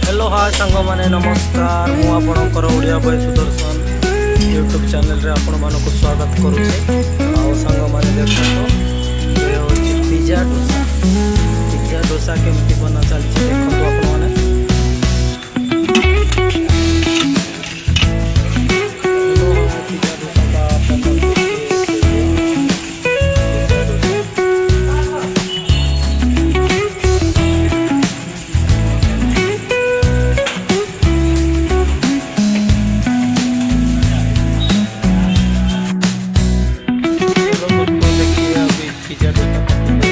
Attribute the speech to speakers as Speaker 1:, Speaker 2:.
Speaker 1: Hello hi सांग माने नमस्कार मु आपणकर Odia boy Sudarshan YouTube channel रे आपण मानको स्वागत करूछे। आओ सांग माने देखो ये होची पिज्जा डोसा केमती बना चलछि देखो आपण माने। पिज्जा डोसा